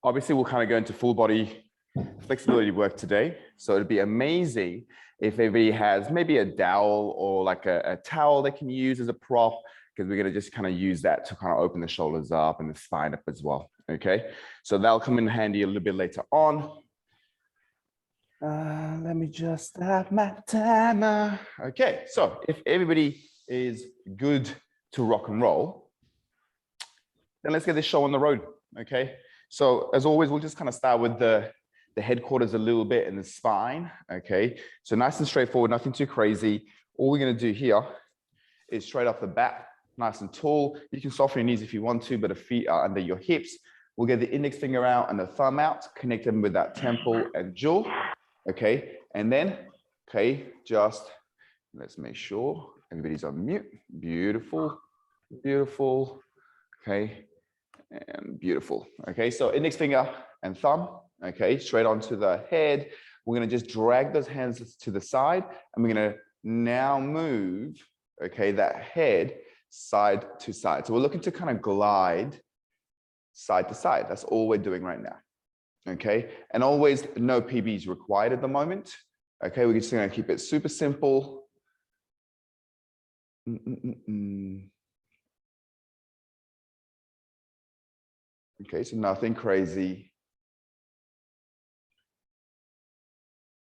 Obviously, we'll kind of go into full body flexibility work today. So it'd be amazing if everybody has maybe a dowel or like a towel they can use as a prop, because we're going to just kind of use that to kind of open the shoulders up and the spine up as well. Okay, so that'll come in handy a little bit later on. Let me just have my timer. Okay, so if everybody is good to rock and roll, then let's get this show on the road. Okay, so as always, we'll just kind of start with the headquarters a little bit and the spine. Okay, so nice and straightforward, nothing too crazy. All we're going to do here is straight off the bat, nice and tall. You can soften your knees if you want to, but the feet are under your hips. We'll get the index finger out and the thumb out, connect them with that temple and jaw. Okay, and then, okay, just let's make sure everybody's on mute. Beautiful, beautiful. Okay, and beautiful. Okay, so index finger and thumb. Okay, straight onto the head. We're going to just drag those hands to the side, and we're going to now move, okay, that head side to side. So we're looking to kind of glide side to side. That's all we're doing right now. Okay, and always no PBs required at the moment. Okay, we're just going to keep it super simple. Okay, so nothing crazy.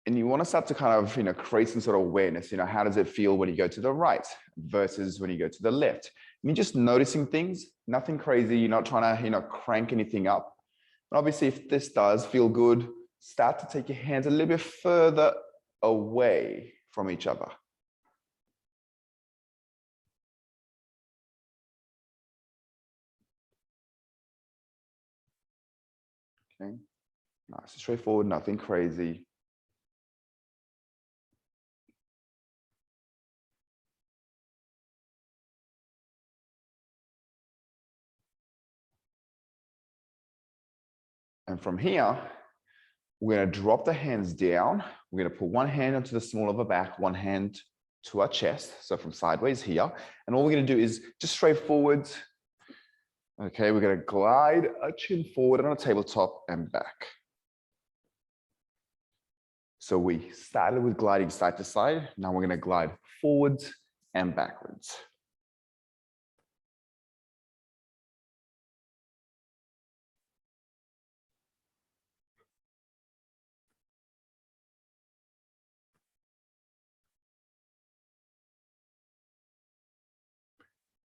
And you want to start to kind of, create some sort of awareness. How does it feel when you go to the right versus when you go to the left? You're just noticing things, nothing crazy. You're not trying to, crank anything up. But obviously, if this does feel good, start to take your hands a little bit further away from each other. Okay, nice, straightforward, nothing crazy. And from here, we're going to drop the hands down. We're going to put one hand onto the small of our back, one hand to our chest. So from sideways here. And all we're going to do is just straight forwards. Okay, we're going to glide our chin forward on a tabletop and back. So we started with gliding side to side. Now we're going to glide forwards and backwards.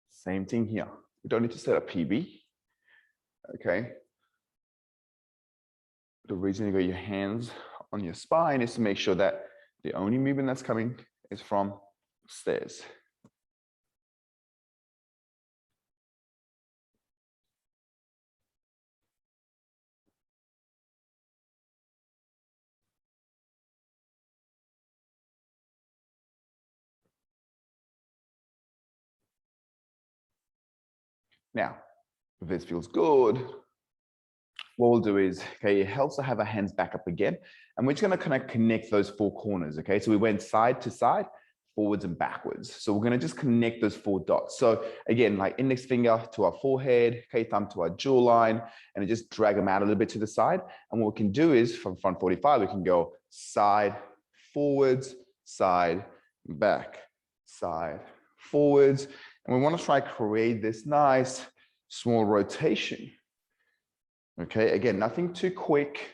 Same thing here. We don't need to set a PB. Okay. The reason you got your hands on your spine is to make sure that the only movement that's coming is from upstairs. Now, if this feels good, what we'll do is, okay, it helps to have our hands back up again. And we're just going to kind of connect those four corners, okay? So we went side to side, forwards and backwards. So we're going to just connect those four dots. So again, like index finger to our forehead, okay, thumb to our jawline, and just drag them out a little bit to the side. And what we can do is from front 45, we can go side, forwards, side, back, side, forwards. And we want to try to create this nice small rotation. Okay, again, nothing too quick.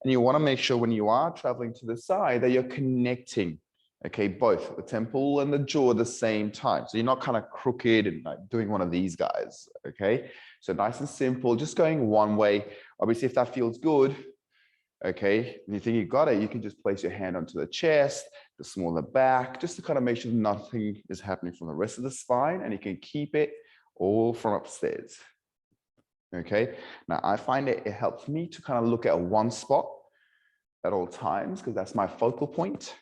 And you want to make sure when you are traveling to the side that you're connecting, okay, both the temple and the jaw at the same time. So you're not kind of crooked and like doing one of these guys, okay? So nice and simple, just going one way. Obviously, if that feels good, okay, and you think you got it, you can just place your hand onto the chest, the smaller back, just to kind of make sure nothing is happening from the rest of the spine, and you can keep it all from upstairs. Okay, now I find it helps me to kind of look at one spot at all times because that's my focal point.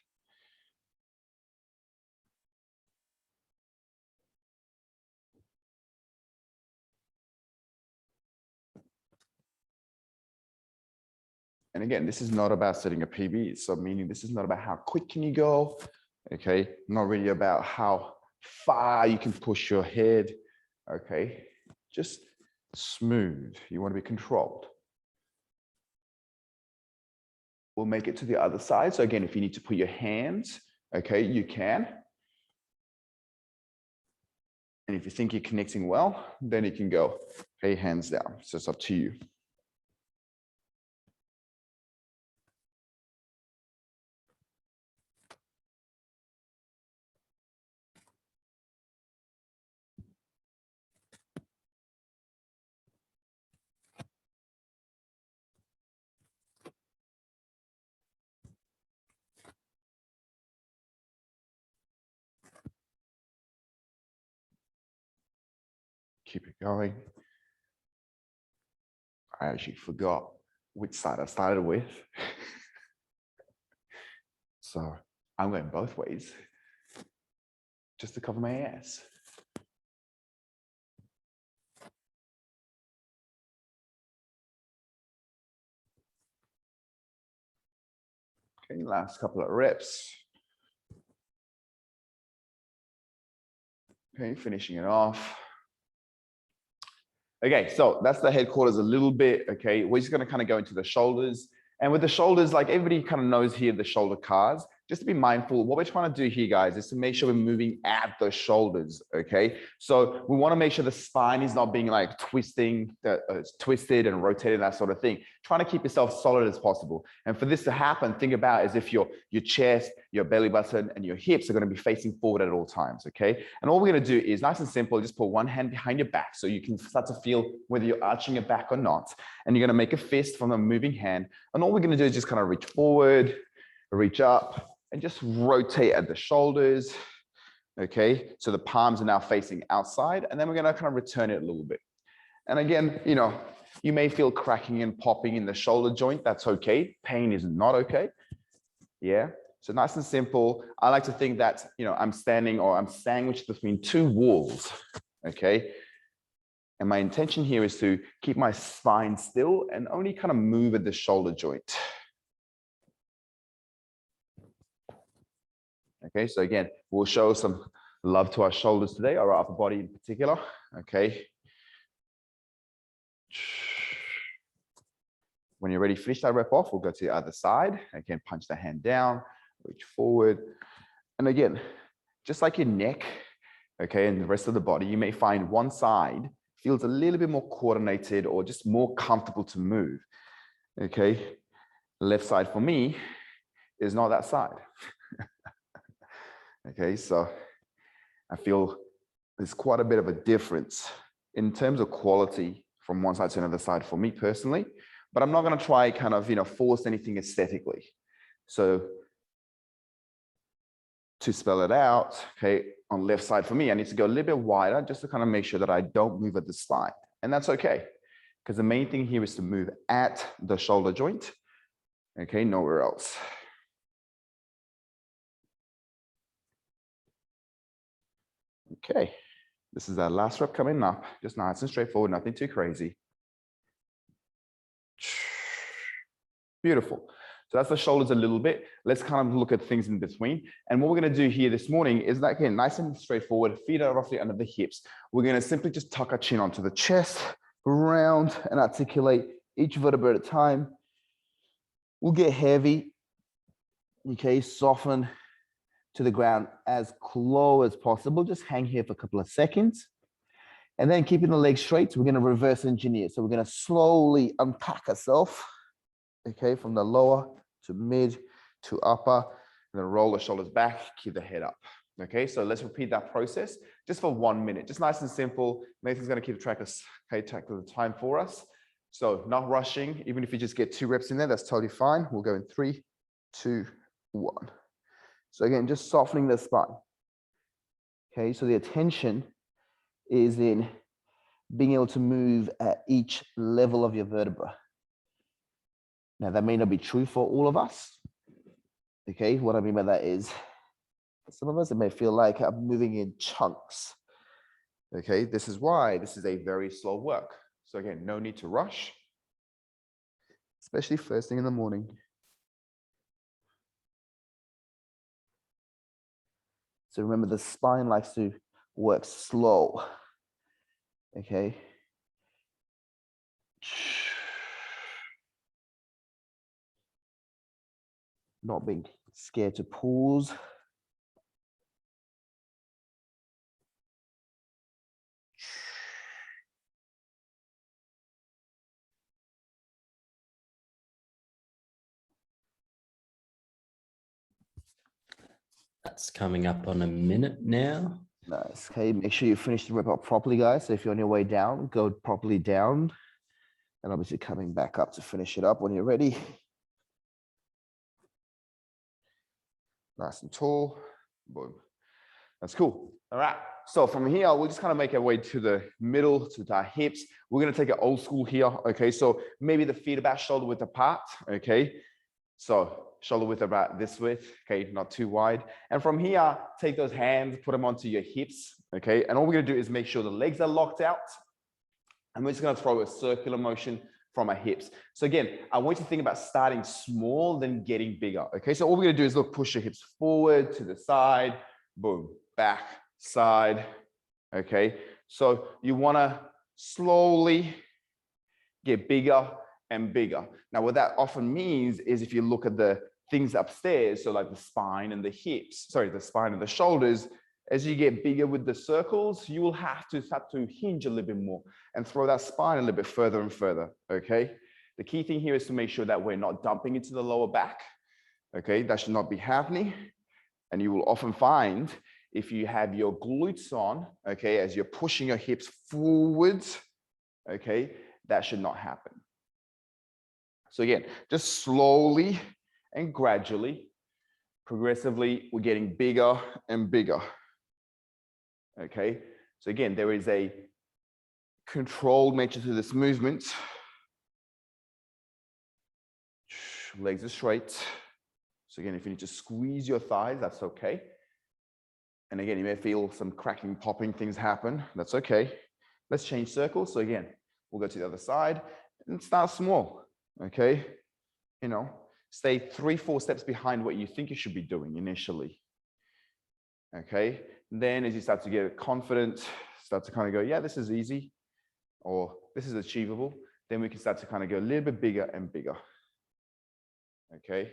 And again, this is not about setting a PB. So meaning this is not about how quick can you go. Okay, not really about how far you can push your head. Okay, just smooth. You want to be controlled. we'll make it to the other side. So again, if you need to put your hands, okay, you can. And if you think you're connecting well, then you can go, okay, hands down. So it's up to you. Keep it going. I actually forgot which side I started with. So I'm going both ways just to cover my ass. Okay, last couple of reps. Okay, finishing it off. Okay, so that's the headquarters a little bit, okay? We're just gonna kind of go into the shoulders. And with the shoulders, like everybody kind of knows here, the shoulder cars, just to be mindful, what we're trying to do here, guys, is to make sure we're moving at the shoulders, okay? So we wanna make sure the spine is not being like twisted and rotated, that sort of thing. Trying to keep yourself solid as possible. And for this to happen, think about as if your chest, your belly button, and your hips are gonna be facing forward at all times, okay? And all we're gonna do is nice and simple, just put one hand behind your back so you can start to feel whether you're arching your back or not. And you're gonna make a fist from the moving hand. And all we're gonna do is just kind of reach forward, reach up, and just rotate at the shoulders, okay? So the palms are now facing outside, and then we're gonna kind of return it a little bit. And again, you know, you may feel cracking and popping in the shoulder joint, that's okay. Pain is not okay, yeah? So nice and simple. I like to think that, you know, I'm standing or I'm sandwiched between two walls, okay? And my intention here is to keep my spine still and only kind of move at the shoulder joint. Okay, so again, we'll show some love to our shoulders today, our upper body in particular, okay? When you're ready, finish that rep off, we'll go to the other side. Again, punch the hand down, reach forward. And again, just like your neck, okay, and the rest of the body, you may find one side feels a little bit more coordinated or just more comfortable to move, okay? Left side for me is not that side. Okay, so I feel there's quite a bit of a difference in terms of quality from one side to another side for me personally, but I'm not gonna try kind of, you know, force anything aesthetically. So to spell it out, okay, on left side for me, I need to go a little bit wider just to kind of make sure that I don't move at the spine. And that's okay, because the main thing here is to move at the shoulder joint, okay, nowhere else. Okay, this is our last rep coming up, just nice and straightforward, nothing too crazy. Beautiful. So that's the shoulders a little bit. Let's kind of look at things in between. And what we're going to do here this morning is that, again, nice and straightforward, feet are roughly under the hips. We're going to simply just tuck our chin onto the chest, round and articulate each vertebra at a time. We'll get heavy, okay, soften to the ground as close as possible. Just hang here for a couple of seconds. And then keeping the legs straight, we're going to reverse engineer. So we're going to slowly unpack ourselves, okay, from the lower to mid to upper, and then roll the shoulders back, keep the head up. Okay, so let's repeat that process just for 1 minute, just nice and simple. Nathan's going to keep track of the time for us. So not rushing, even if you just get 2 reps in there, that's totally fine. We'll go in 3, 2, 1. So again, just softening the spine. Okay, so the attention is in being able to move at each level of your vertebra. Now, that may not be true for all of us. Okay, what I mean by that is, for some of us, it may feel like I'm moving in chunks. Okay, this is why this is a very slow work. So again, no need to rush, especially first thing in the morning. So remember, the spine likes to work slow. Okay. not being scared to pause. That's coming up on a minute now. Nice. Okay, make sure you finish the rep up properly, guys. So if you're on your way down, go properly down. And obviously coming back up to finish it up when you're ready. Nice and tall. Boom. That's cool. All right. So from here, we'll just kind of make our way to the middle, to our hips. We're going to take it old school here. Okay. So maybe the feet about shoulder width apart. Okay. So shoulder width about this width. Okay. Not too wide. And from here, take those hands, put them onto your hips. Okay. And all we're going to do is make sure the legs are locked out. And we're just going to throw a circular motion from our hips. So again, I want you to think about starting small, then getting bigger. Okay. So all we're going to do is look, push your hips forward to the side. Boom. Back, side. Okay. So you want to slowly get bigger and bigger. Now, what that often means is if you look at the things upstairs, so like the spine and the hips, sorry, the spine and the shoulders, as you get bigger with the circles, you will have to start to hinge a little bit more and throw that spine a little bit further and further. Okay. The key thing here is to make sure that we're not dumping into the lower back. Okay. That should not be happening. And you will often find if you have your glutes on, okay, as you're pushing your hips forwards, okay, that should not happen. So again, just slowly and gradually, progressively, we're getting bigger and bigger. Okay, so again, there is a controlled nature to this movement. Legs are straight. So again, if you need to squeeze your thighs, that's okay. And again, you may feel some cracking, popping things happen. That's okay. Let's change circles. So again, we'll go to the other side and start small. Okay. You know, stay 3-4 steps behind what you think you should be doing initially. Okay. And then as you start to get confident, start to kind of go, yeah, this is easy, or this is achievable. Then we can start to kind of go a little bit bigger and bigger. Okay.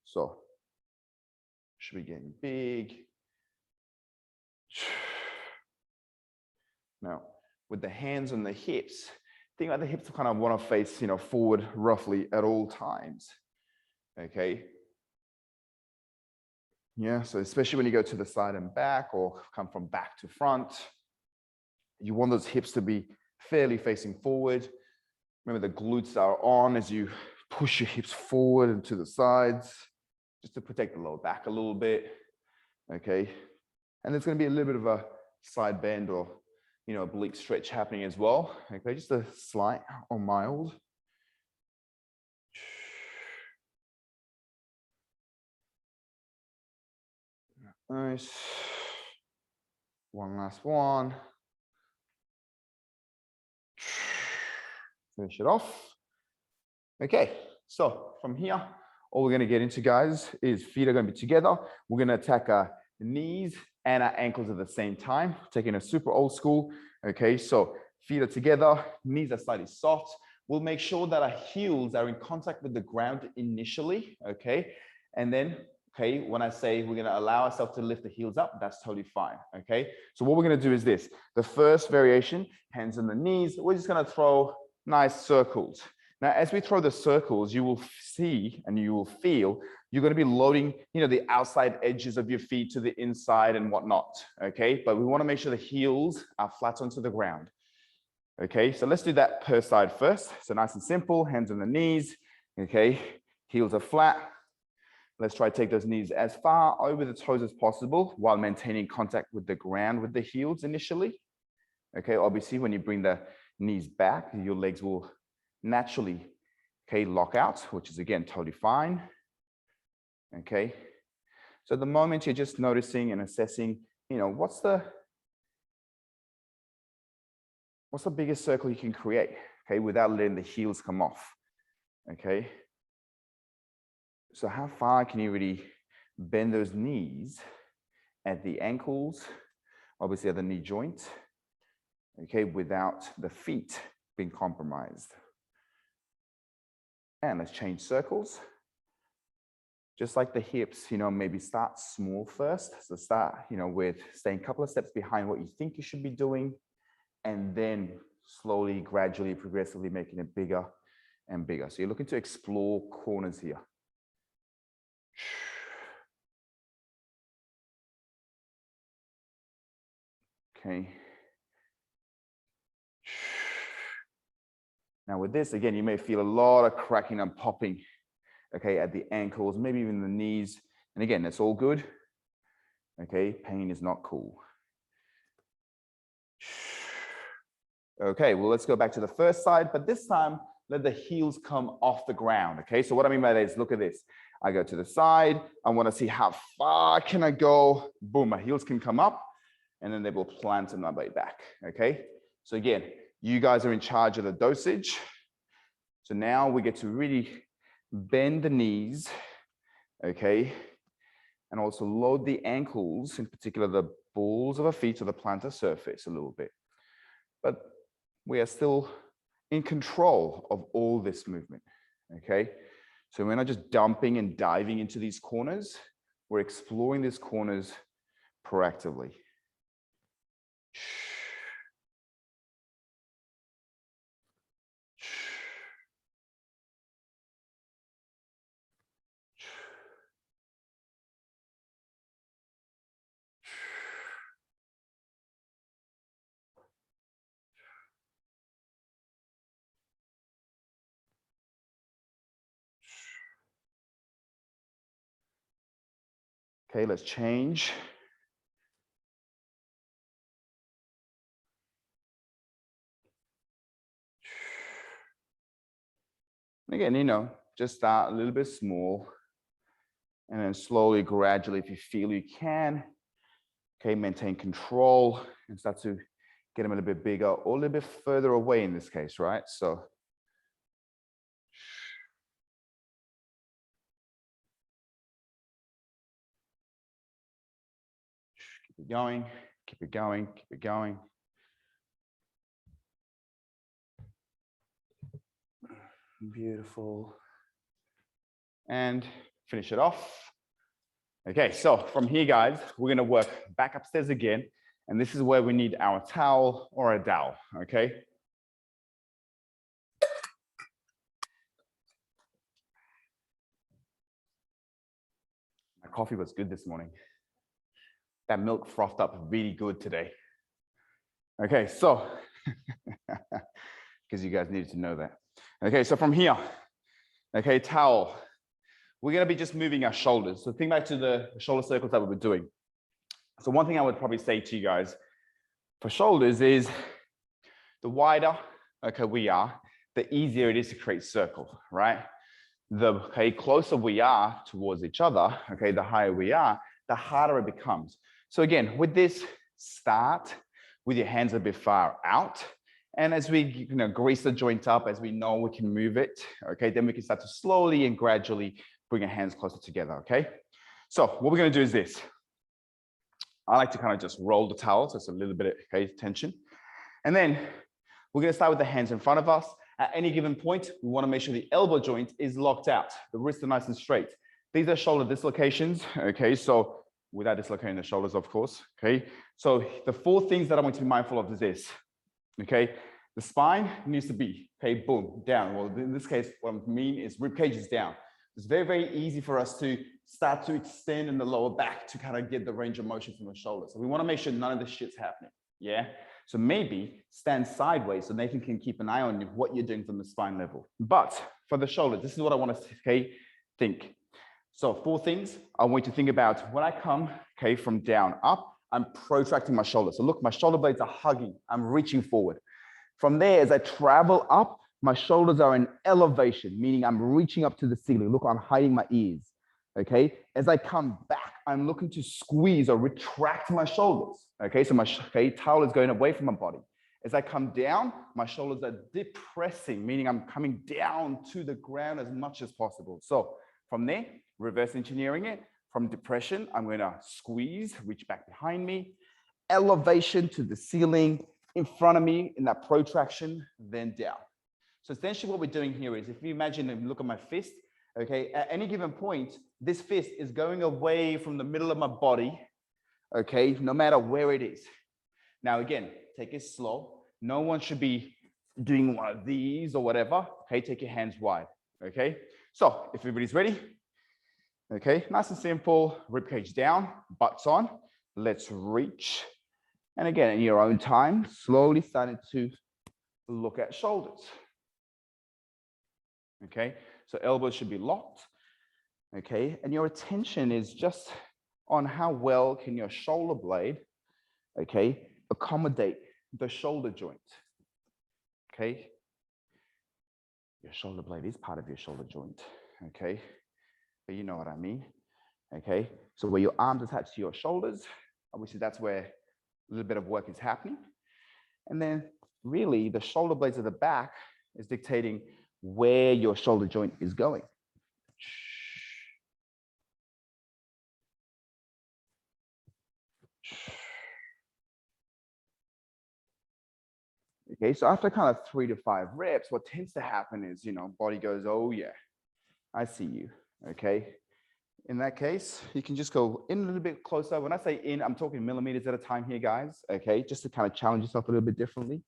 So should be getting big. Now, with the hands on the hips, think about the hips kind of want to face, you know, forward roughly at all times. Okay. Yeah, so especially when you go to the side and back or come from back to front, you want those hips to be fairly facing forward. Remember, the glutes are on as you push your hips forward and to the sides, just to protect the lower back a little bit. Okay. And there's going to be a little bit of a side bend or, you know, oblique stretch happening as well. Okay. Just a slight or mild. Nice. One last one. Finish it off. Okay. So from here, all we're going to get into, guys, is feet are going to be together. We're going to attack our knees and our ankles at the same time, taking a super old school. Okay, so feet are together, knees are slightly soft. We'll make sure that our heels are in contact with the ground initially. Okay, and then, okay, when I say we're going to allow ourselves to lift the heels up, that's totally fine. Okay, so what we're going to do is this. The first variation, hands on the knees, we're just going to throw nice circles. Now, as we throw the circles, you will see and you will feel you're going to be loading, you know, the outside edges of your feet to the inside and whatnot. Okay, but we want to make sure the heels are flat onto the ground. Okay, so let's do that per side first. So nice and simple, hands on the knees. Okay, heels are flat. Let's try to take those knees as far over the toes as possible while maintaining contact with the ground with the heels initially. Okay, obviously, when you bring the knees back, your legs will naturally, okay, lock out, which is again totally fine. Okay, so at the moment you're just noticing and assessing, you know, what's the biggest circle you can create, okay, without letting the heels come off. Okay, so how far can you really bend those knees at the ankles, obviously at the knee joint, okay, without the feet being compromised. And let's change circles. Just like the hips, maybe start small first. So start, with staying a couple of steps behind what you think you should be doing, and then slowly, gradually, progressively making it bigger and bigger. So you're looking to explore corners here. Okay. Now with this, again, you may feel a lot of cracking and popping, okay, at the ankles, maybe even the knees. And again, that's all good. Okay, pain is not cool. Okay, well, let's go back to the first side, but this time, let the heels come off the ground, okay? So what I mean by that is, look at this. I go to the side. I want to see how far can I go. Boom, my heels can come up, and then they will plant on my way back, okay? So again, you guys are in charge of the dosage. So now we get to really bend the knees, okay? And also load the ankles, in particular the balls of our feet to the plantar surface a little bit. But we are still in control of all this movement, okay? So we're not just dumping and diving into these corners. We're exploring these corners proactively. Okay, let's change. Again, just start a little bit small, and then slowly, gradually, if you feel you can, okay, maintain control and start to get them a little bit bigger or a little bit further away in this case, right? So keep it going, keep it going, keep it going. Beautiful. And finish it off. Okay, so from here, guys, we're gonna work back upstairs again. And this is where we need our towel or a dowel, okay? My coffee was good this morning. That milk frothed up really good today. Okay, so, because you guys needed to know that. Okay, so from here, okay, towel. We're gonna be just moving our shoulders. So think back to the shoulder circles that we were doing. So one thing I would probably say to you guys for shoulders is the wider, okay, we are, the easier it is to create circle, right? The closer we are towards each other, okay, the higher we are, the harder it becomes. So again, with this, start with your hands a bit far out. And as we grease the joint up, as we know we can move it, okay, then we can start to slowly and gradually bring our hands closer together, okay? So what we're gonna do is this. I like to kind of just roll the towel, so it's a little bit of tension. And then we're gonna start with the hands in front of us. At any given point, we wanna make sure the elbow joint is locked out. The wrists are nice and straight. These are shoulder dislocations, okay? So without dislocating the shoulders, of course, okay? So the 4 things that I want to be mindful of is this, okay? The spine needs to be, okay, boom, down. Well, in this case, what I mean is rib cage is down. It's very, very easy for us to start to extend in the lower back to kind of get the range of motion from the shoulders. So we want to make sure none of this shit's happening, yeah? So maybe stand sideways so Nathan can keep an eye on what you're doing from the spine level. But for the shoulders, this is what I want to think. So 4 things I want you to think about. When I come, from down up, I'm protracting my shoulders. So look, my shoulder blades are hugging. I'm reaching forward. From there, as I travel up, my shoulders are in elevation, meaning I'm reaching up to the ceiling. Look, I'm hiding my ears, okay? As I come back, I'm looking to squeeze or retract my shoulders, okay? So my towel is going away from my body. As I come down, my shoulders are depressing, meaning I'm coming down to the ground as much as possible. So from there, reverse engineering it. From depression, I'm going to squeeze, reach back behind me, elevation to the ceiling, in front of me in that protraction, then down. So essentially what we're doing here is, if you imagine and look at my fist, okay, at any given point, this fist is going away from the middle of my body, okay, no matter where it is. Now, again, take it slow. No one should be doing one of these or whatever. Okay, take your hands wide. Okay, so if everybody's ready, okay, nice and simple, rib cage down, butts on. Let's reach. And again, in your own time, slowly starting to look at shoulders. Okay, so elbows should be locked. Okay, and your attention is just on how well can your shoulder blade, okay, accommodate the shoulder joint. Okay, your shoulder blade is part of your shoulder joint. Okay, but you know what I mean. Okay, so where your arms attached to your shoulders, obviously that's where a little bit of work is happening. And then really the shoulder blades at the back is dictating where your shoulder joint is going. Okay, so after kind of 3 to 5 reps, what tends to happen is, body goes, oh yeah, I see you, okay? In that case, you can just go in a little bit closer. When I say in, I'm talking millimeters at a time here, guys, okay? Just to kind of challenge yourself a little bit differently.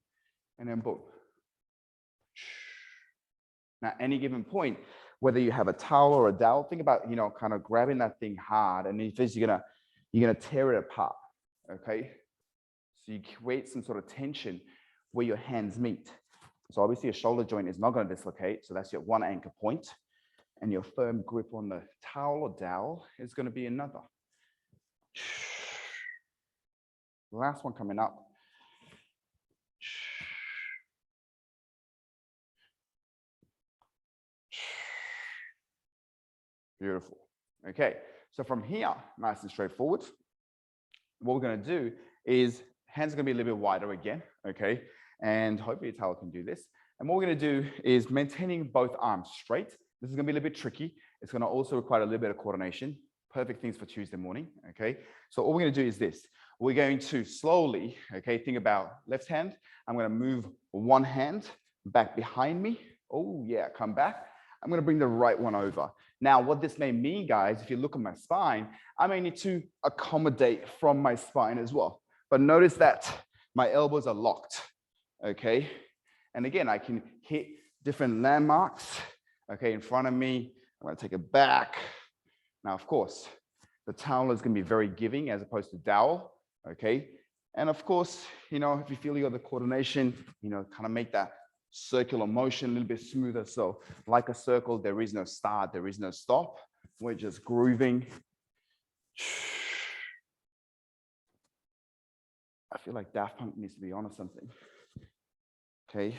And then boom. Now, any given point, whether you have a towel or a dowel, think about, kind of grabbing that thing hard, and if you're gonna tear it apart, okay? So you create some sort of tension where your hands meet. So obviously your shoulder joint is not going to dislocate. So that's your one anchor point. And your firm grip on the towel or dowel is going to be another. Last one coming up. Beautiful. Okay, so from here, nice and straightforward, what we're going to do is hands are going to be a little bit wider again, okay? And hopefully your towel can do this. And what we're going to do is maintaining both arms straight. This is going to be a little bit tricky. It's going to also require a little bit of coordination. Perfect things for Tuesday morning, okay? So all we're going to do is this. We're going to slowly, okay, think about left hand. I'm going to move one hand back behind me. Oh yeah, come back. I'm going to bring the right one over. Now, what this may mean, guys, if you look at my spine, I may need to accommodate from my spine as well. But notice that my elbows are locked, okay? And again, I can hit different landmarks, okay, in front of me. I'm going to take it back. Now, of course, the towel is going to be very giving as opposed to dowel, okay? And of course, if you feel you got the coordination, kind of make that circular motion a little bit smoother. So like a circle, there is no start, there is no stop. We're just grooving. I feel like Daft Punk needs to be on or something. Okay.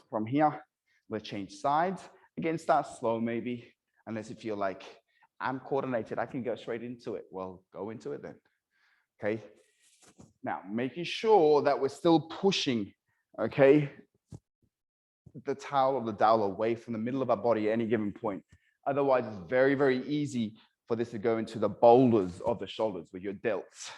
From here, let's change sides. Again, start slow maybe, unless you feel like I'm coordinated, I can go straight into it. Well, go into it then. Okay. Now, making sure that we're still pushing, okay, the towel or the dowel away from the middle of our body at any given point. Otherwise, it's very, very easy for this to go into the boulders of the shoulders with your delts.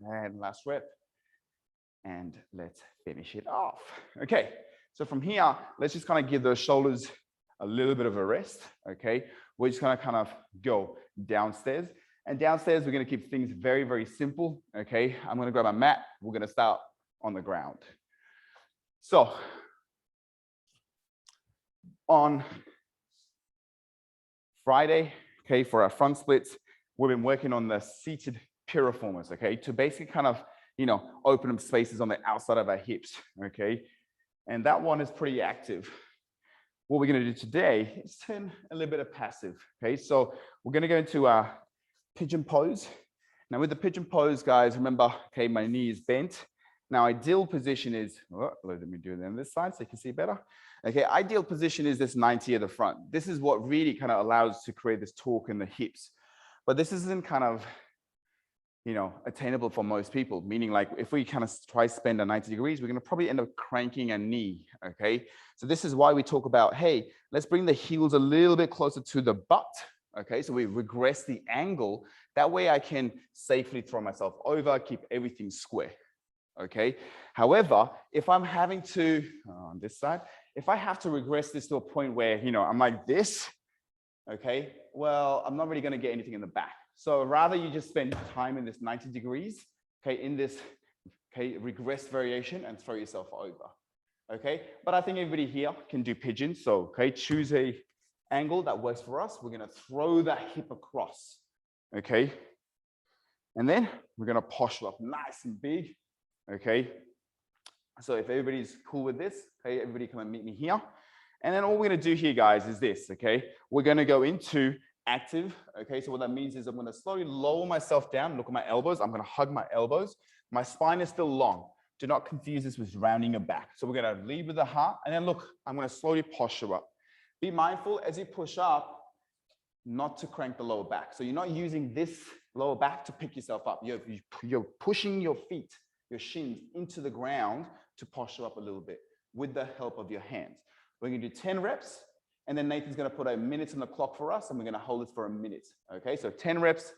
And last rep. And let's finish it off. Okay, so from here, let's just kind of give those shoulders a little bit of a rest, okay? We're just gonna kind of go downstairs. And downstairs, we're gonna keep things very, very simple, okay? I'm gonna grab a mat. We're gonna start on the ground. So, on Friday, okay, for our front splits, we've been working on the seated piriformis, okay, to basically kind of, open up spaces on the outside of our hips, okay? And that one is pretty active. What we're gonna do today is turn a little bit of passive, okay? So we're gonna go into our pigeon pose. Now with the pigeon pose, guys, remember, okay, my knee is bent. Now ideal position is, let me do it on this side so you can see better. Okay, ideal position is this 90 at the front. This is what really kind of allows to create this torque in the hips. But this isn't kind of attainable for most people, meaning like if we kind of try spend a 90 degrees, we're going to probably end up cranking a knee. Okay. So this is why we talk about, hey, let's bring the heels a little bit closer to the butt. Okay. So we regress the angle. That way I can safely throw myself over, keep everything square. Okay. However, if I'm having to, on this side, if I have to regress this to a point where, I'm like this, okay, well, I'm not really going to get anything in the back. So rather you just spend time in this 90 degrees, okay, in this, okay, regress variation and throw yourself over, okay? But I think everybody here can do pigeon. So, okay, choose a angle that works for us. We're going to throw that hip across, okay? And then we're going to posture up nice and big, okay? So if everybody's cool with this, okay, everybody come and meet me here. And then all we're going to do here, guys, is this, okay? We're going to go into active, okay? So what that means is I'm going to slowly lower myself down, look at my elbows. I'm going to hug my elbows. My spine is still long. Do not confuse this with rounding your back. So we're going to lead with the heart. And then look, I'm going to slowly posture up. Be mindful as you push up, not to crank the lower back. So you're not using this lower back to pick yourself up. You're pushing your feet, your shins into the ground to posture up a little bit with the help of your hands. We're going to do 10 reps, and then Nathan's going to put a minute on the clock for us, and we're going to hold it for a minute. Okay, so 10 reps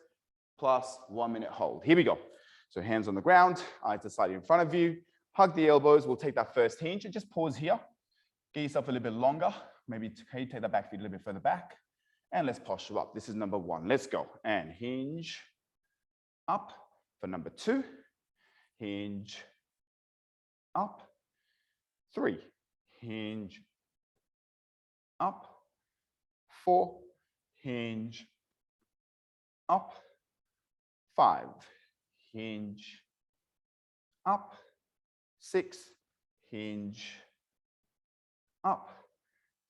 plus 1 minute hold. Here we go. So hands on the ground, eyes to side in front of you. Hug the elbows. We'll take that first hinge and just pause here. Get yourself a little bit longer. Maybe take that back feet a little bit further back. And let's posture up. This is number 1. Let's go. And hinge up for number 2. Hinge up. 3. Hinge up. 4. Hinge up. 5. Hinge up. 6. Hinge up.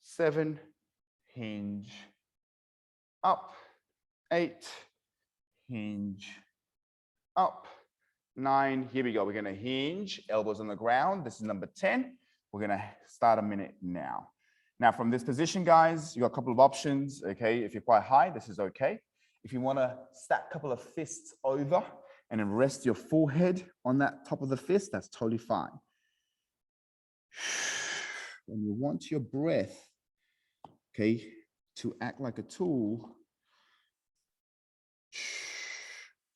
7. Hinge up. 8. Hinge up. 9. Here we go. We're going to hinge, elbows on the ground. This is number 10. We're going to start a minute now. Now, from this position, guys, you got a couple of options. Okay, if you're quite high, this is okay. If you want to stack a couple of fists over and then rest your forehead on that top of the fist, that's totally fine. When you want your breath, okay, to act like a tool,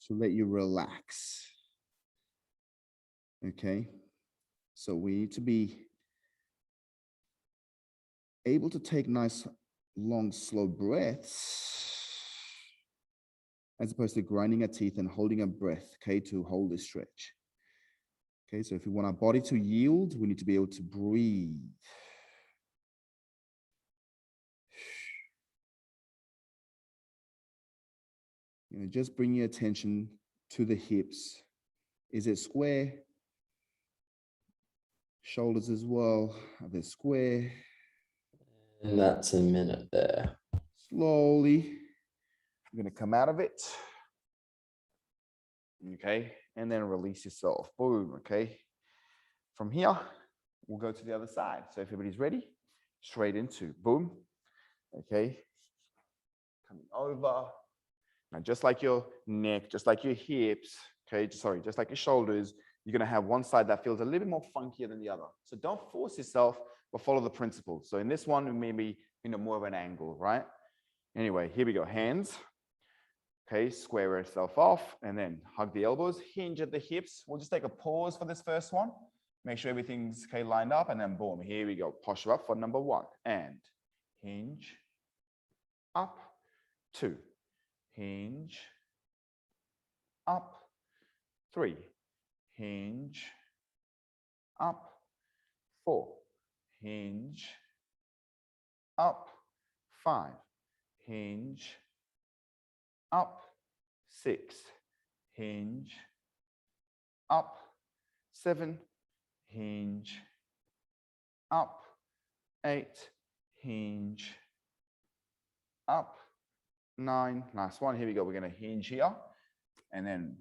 to let you relax. Okay, so we need to be able to take nice, long, slow breaths, as opposed to grinding our teeth and holding our breath, okay, to hold this stretch. Okay, so if we want our body to yield, we need to be able to breathe. Just bring your attention to the hips. Is it square? Shoulders as well. Are they square? And that's a minute there. Slowly. You're going to come out of it. Okay. And then release yourself. Boom. Okay. From here, we'll go to the other side. So if everybody's ready, straight into boom. Okay. Coming over. Now, just like your neck, just like your hips, okay, sorry, just like your shoulders, you're going to have one side that feels a little bit more funkier than the other. So don't force yourself, but follow the principles. So in this one, it may be, more of an angle, right? Anyway, here we go. Hands. Okay, square yourself off and then hug the elbows, hinge at the hips. We'll just take a pause for this first one. Make sure everything's okay, lined up, and then boom, here we go. Posture up for number 1 and hinge up. 2. Hinge up. 3. Hinge up. 4. Hinge up. 5. Hinge up. 6. Hinge up. 7. Hinge up. 8. Hinge up. 9. Last one. Here we go. We're going to hinge here and then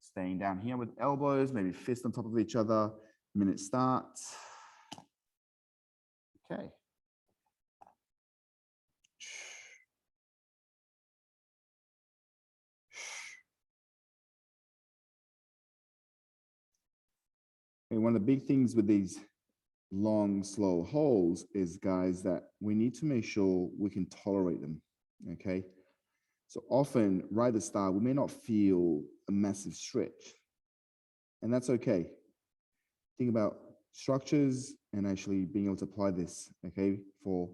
staying down here with elbows, maybe fists on top of each other. Minute starts. Okay. And one of the big things with these long, slow holds is, guys, that we need to make sure we can tolerate them, okay? So often, right at the start, we may not feel a massive stretch, and that's okay. Think about structures and actually being able to apply this, okay, for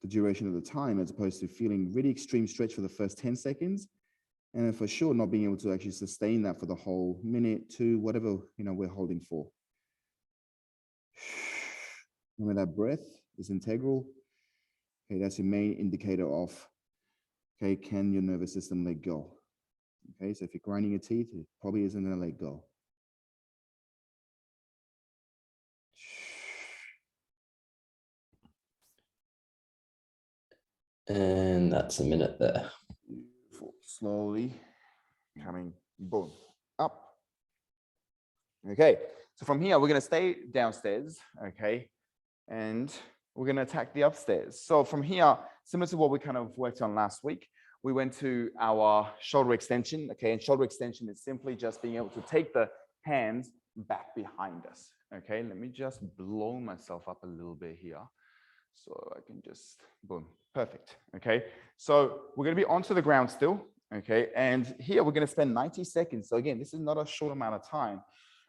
the duration of the time, as opposed to feeling really extreme stretch for the first 10 seconds, and then for sure not being able to actually sustain that for the whole minute, two, whatever, you know, we're holding for. Remember that breath is integral. Okay, that's your main indicator of, okay, can your nervous system let go? Okay, so if you're grinding your teeth, it probably isn't going to let go. And that's a minute there. Beautiful. Slowly coming, boom, up. Okay, so from here, we're going to stay downstairs, okay, and we're going to attack the upstairs. So from here, similar to what we kind of worked on last week, we went to our shoulder extension, okay, and shoulder extension is simply just being able to take the hands back behind us, okay. Let me just blow myself up a little bit here so I can just, boom, perfect, okay. So we're going to be onto the ground still, okay, and here we're going to spend 90 seconds. So again, this is not a short amount of time.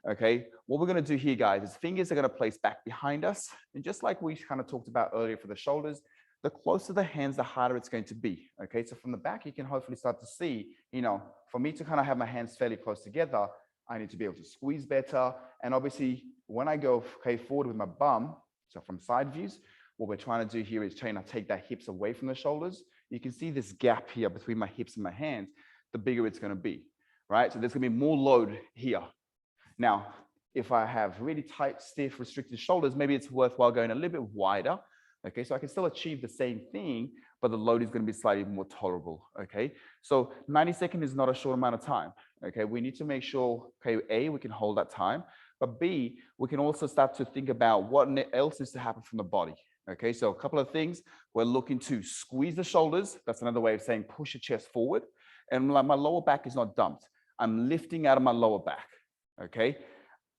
Okay, what we're going to do here, guys, is fingers are going to place back behind us. And just like we kind of talked about earlier for the shoulders, the closer the hands, the harder it's going to be. Okay, so from the back, you can hopefully start to see, you know, for me to kind of have my hands fairly close together, I need to be able to squeeze better. And obviously, when I go forward with my bum, so from side views, what we're trying to do here is trying to take that hips away from the shoulders. You can see this gap here between my hips and my hands, the bigger it's going to be, right? So there's going to be more load here. Now, if I have really tight, stiff, restricted shoulders, maybe it's worthwhile going a little bit wider. Okay, so I can still achieve the same thing, but the load is going to be slightly more tolerable. Okay, so 90 seconds is not a short amount of time. Okay, we need to make sure, okay, A, we can hold that time, but B, we can also start to think about what else needs to happen from the body. Okay, so a couple of things. We're looking to squeeze the shoulders. That's another way of saying push your chest forward. And my lower back is not dumped. I'm lifting out of my lower back. Okay,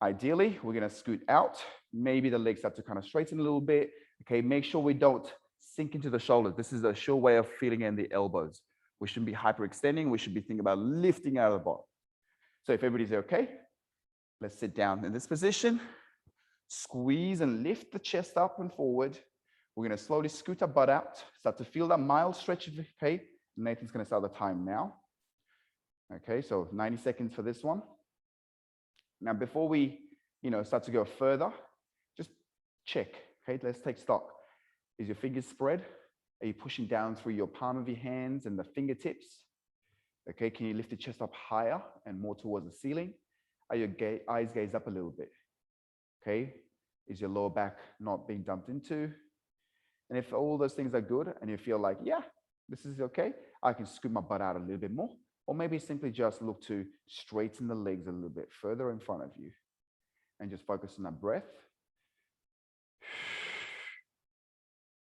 ideally, we're going to scoot out. Maybe the legs start to kind of straighten a little bit. Okay, make sure we don't sink into the shoulders. This is a sure way of feeling in the elbows. We shouldn't be hyperextending. We should be thinking about lifting out of the bottom. So if everybody's okay, let's sit down in this position. Squeeze and lift the chest up and forward. We're going to slowly scoot our butt out. Start to feel that mild stretch. Okay, Nathan's going to start the time now. Okay, so 90 seconds for this one. Now, before we, start to go further, just check, okay? Let's take stock. Is your fingers spread? Are you pushing down through your palm of your hands and the fingertips? Okay, can you lift the chest up higher and more towards the ceiling? Are your eyes gazed up a little bit? Okay, is your lower back not being dumped into? And if all those things are good and you feel like, yeah, this is okay, I can scoot my butt out a little bit more. Or maybe simply just look to straighten the legs a little bit further in front of you and just focus on that breath.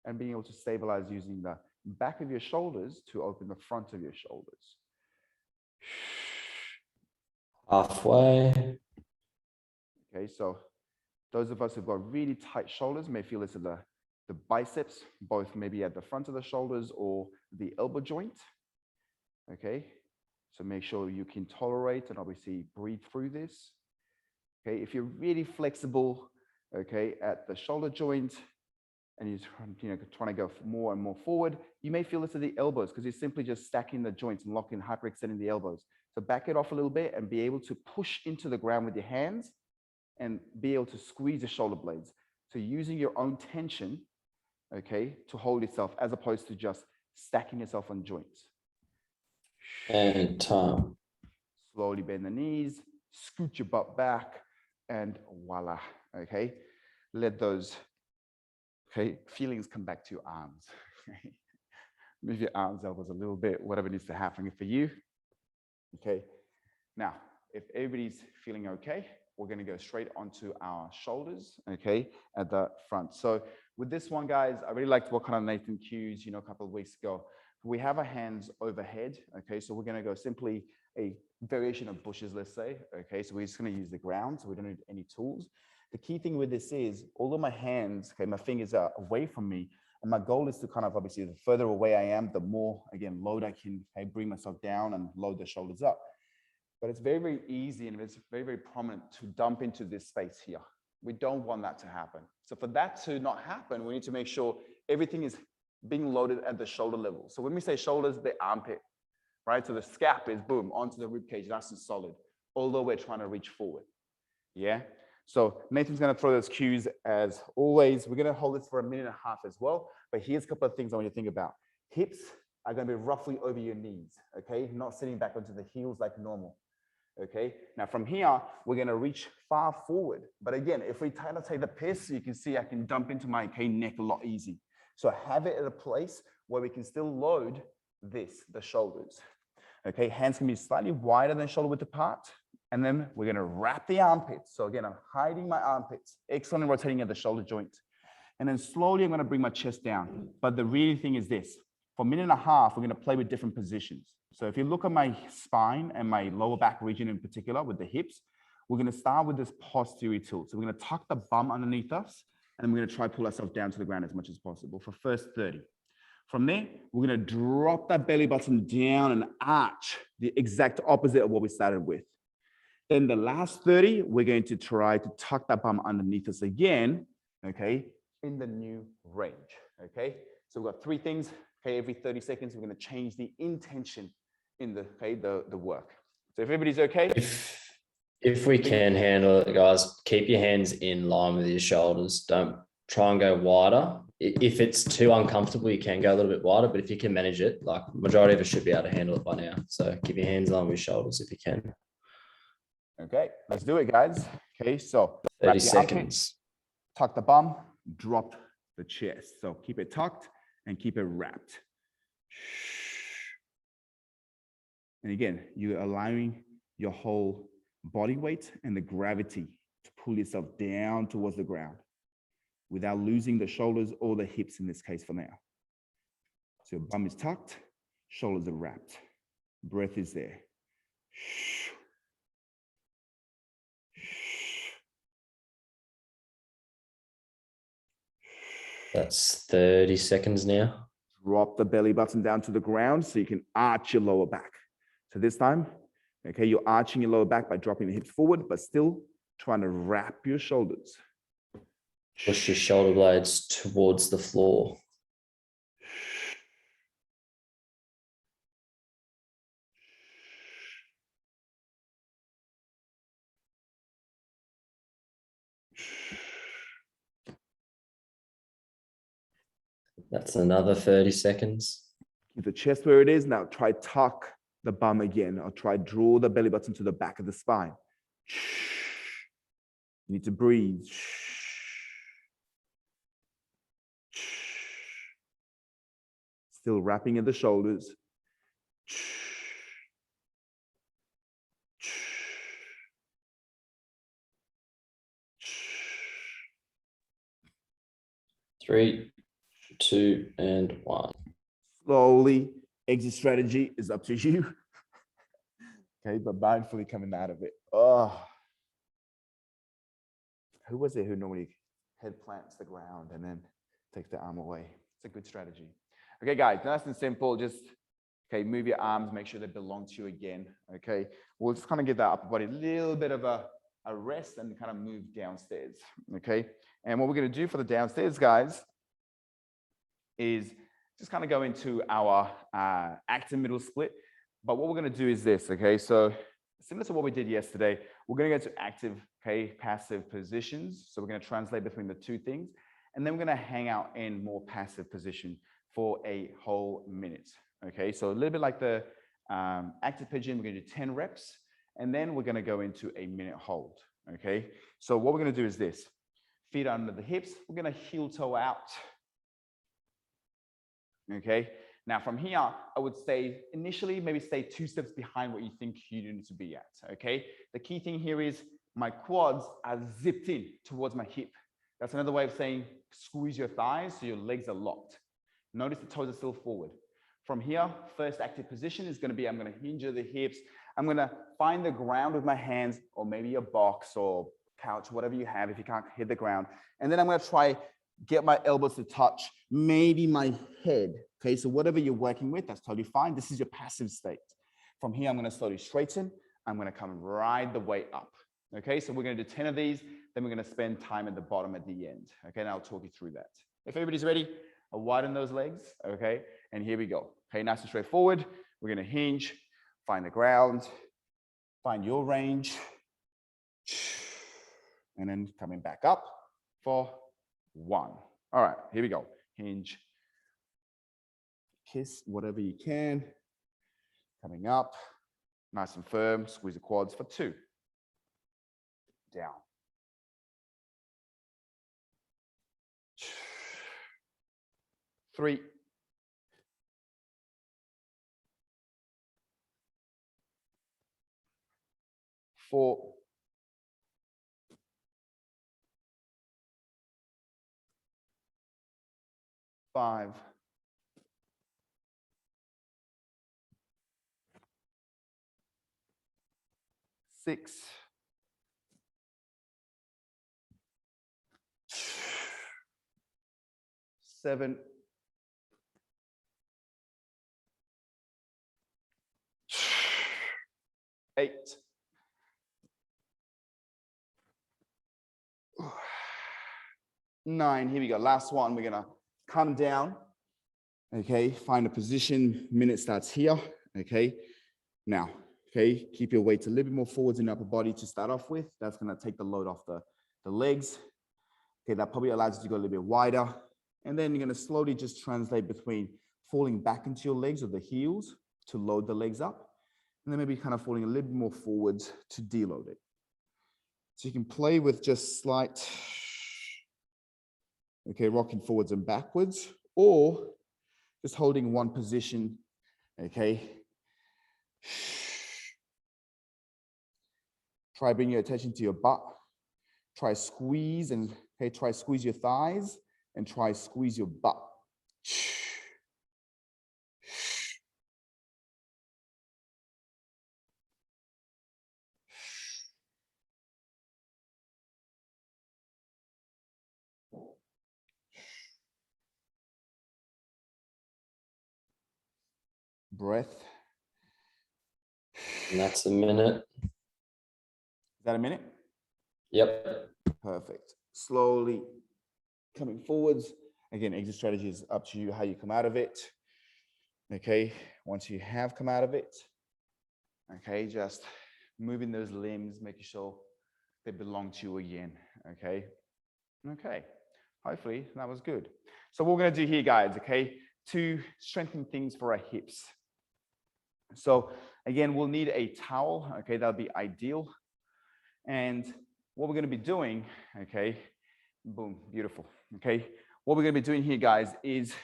And being able to stabilize using the back of your shoulders to open the front of your shoulders. Halfway. Okay, so those of us who've got really tight shoulders may feel this in the biceps, both maybe at the front of the shoulders or the elbow joint. Okay. So make sure you can tolerate and obviously breathe through this. Okay, if you're really flexible, okay, at the shoulder joint and you're trying to go more and more forward, you may feel this at the elbows because you're simply just stacking the joints and locking, hyperextending the elbows. So back it off a little bit and be able to push into the ground with your hands and be able to squeeze the shoulder blades. So using your own tension, okay, to hold yourself as opposed to just stacking yourself on joints. And time. Slowly bend the knees, scoot your butt back, and voila, okay? Let those, okay, feelings come back to your arms. Move your arms, elbows a little bit, whatever needs to happen for you. Okay, now, if everybody's feeling okay, we're gonna go straight onto our shoulders, okay, at the front. So with this one, guys, I really liked what kind of Nathan cues, a couple of weeks ago. We have our hands overhead, okay? So we're gonna go simply a variation of bushes, let's say, okay? So we're just gonna use the ground, so we don't need any tools. The key thing with this is all of my hands, okay, my fingers are away from me. And my goal is to kind of, obviously, the further away I am, the more, again, load I can, okay, bring myself down and load the shoulders up. But it's very, very easy and it's very, very prominent to dump into this space here. We don't want that to happen. So for that to not happen, we need to make sure everything is being loaded at the shoulder level. So when we say shoulders, the armpit, right? So the scap is boom, onto the rib cage, nice and solid, although we're trying to reach forward. Yeah. So Nathan's going to throw those cues as always. We're going to hold this for 1.5 minutes as well. But here's a couple of things I want you to think about. Hips are going to be roughly over your knees, okay? Not sitting back onto the heels like normal, okay? Now from here, we're going to reach far forward. But again, if we kind of take the piss, you can see I can dump into my neck a lot easy. So have it at a place where we can still load this, the shoulders. Okay, hands can be slightly wider than shoulder width apart. And then we're going to wrap the armpits. So again, I'm hiding my armpits, externally rotating at the shoulder joint. And then slowly I'm going to bring my chest down. But the real thing is this. For 1.5 minutes, we're going to play with different positions. So if you look at my spine and my lower back region in particular with the hips, we're going to start with this posterior tilt. So we're going to tuck the bum underneath us. And we're going to try to pull ourselves down to the ground as much as possible for first 30. From there, we're going to drop that belly button down and arch, the exact opposite of what we started with. Then the last 30, we're going to try to tuck that bum underneath us again, okay, in the new range, okay? So we've got 3 things, okay, every 30 seconds, we're going to change the intention in the, okay, the work. So if everybody's okay. If we can handle it, guys, keep your hands in line with your shoulders. Don't try and go wider. If it's too uncomfortable, you can go a little bit wider, but if you can manage it, like majority of us should be able to handle it by now. So keep your hands in line with your shoulders if you can. Okay, let's do it, guys. Okay, so 30 seconds. Tuck the bum, drop the chest. So keep it tucked and keep it wrapped. And again, you're allowing your whole body weight and the gravity to pull yourself down towards the ground without losing the shoulders or the hips in this case for now. So your bum is tucked, shoulders are wrapped, breath is there. That's 30 seconds now. Drop the belly button down to the ground so you can arch your lower back. So this time, okay, you're arching your lower back by dropping the hips forward, but still trying to wrap your shoulders. Push your shoulder blades towards the floor. That's another 30 seconds. Keep the chest where it is. Now try tuck the bum again, or try draw the belly button to the back of the spine. You need to breathe. Still wrapping in the shoulders. Three, 2, and 1. Slowly, exit strategy is up to you. Okay, but mindfully coming out of it. Oh, who was it who normally head plants the ground and then takes the arm away? It's a good strategy. Okay, guys, nice and simple. Just, okay, move your arms, make sure they belong to you again. Okay, we'll just kind of give that upper body a little bit of a rest and kind of move downstairs. Okay, and what we're going to do for the downstairs, guys, is just kind of go into our active middle split. But what we're going to do is this, okay? So similar to what we did yesterday, we're going to go to active, okay, passive positions. So we're going to translate between the two things. And then we're going to hang out in more passive position for a whole minute, okay? So a little bit like the active pigeon, we're going to do 10 reps. And then we're going to go into a minute hold, okay? So what we're going to do is this. Feet under the hips. We're going to heel toe out. Okay, now from here, I would say initially maybe stay 2 steps behind what you think you need to be at. Okay, the key thing here is my quads are zipped in towards my hip. That's another way of saying squeeze your thighs so your legs are locked. Notice the toes are still forward. From here, first active position is going to be I'm going to hinge at the hips. I'm going to find the ground with my hands or maybe a box or couch, whatever you have, if you can't hit the ground. And then I'm gonna try get my elbows to touch maybe my head. Okay, so whatever you're working with, that's totally fine. This is your passive state. From here, I'm gonna slowly straighten. I'm gonna come right the way up. Okay, so we're gonna do 10 of these, then we're gonna spend time at the bottom at the end. Okay, and I'll talk you through that. If everybody's ready, I'll widen those legs, okay? And here we go. Okay, nice and straightforward. We're gonna hinge, find the ground, find your range, and then coming back up for 1. All right, here we go. Hinge, kiss, whatever you can. Coming up, nice and firm, squeeze the quads for 2. Down. 3. 4. 5. 6. 7. 8. 9. Here we go. Last one. We're gonna come down. Okay, find a position. Minute starts here. Okay, now, okay, keep your weight a little bit more forwards in the upper body to start off with. That's gonna take the load off the legs. Okay, that probably allows you to go a little bit wider. And then you're gonna slowly just translate between falling back into your legs or the heels to load the legs up. And then maybe kind of falling a little bit more forwards to deload it. So you can play with just slight, okay, rocking forwards and backwards, or just holding one position, okay? Try bringing your attention to your butt. Try squeeze and, okay, try squeeze your thighs and try squeeze your butt. Breath. And that's a minute. Is that a minute? Yep. Perfect. Slowly coming forwards. Again, exit strategy is up to you how you come out of it. Okay, once you have come out of it, okay, just moving those limbs, making sure they belong to you again. Okay, okay. Hopefully that was good. So what we're going to do here, guys, okay, to strengthen things for our hips. So again, we'll need a towel. Okay, that'll be ideal. And what we're going to be doing, okay, boom, beautiful. Okay, what we're going to be doing here, guys, is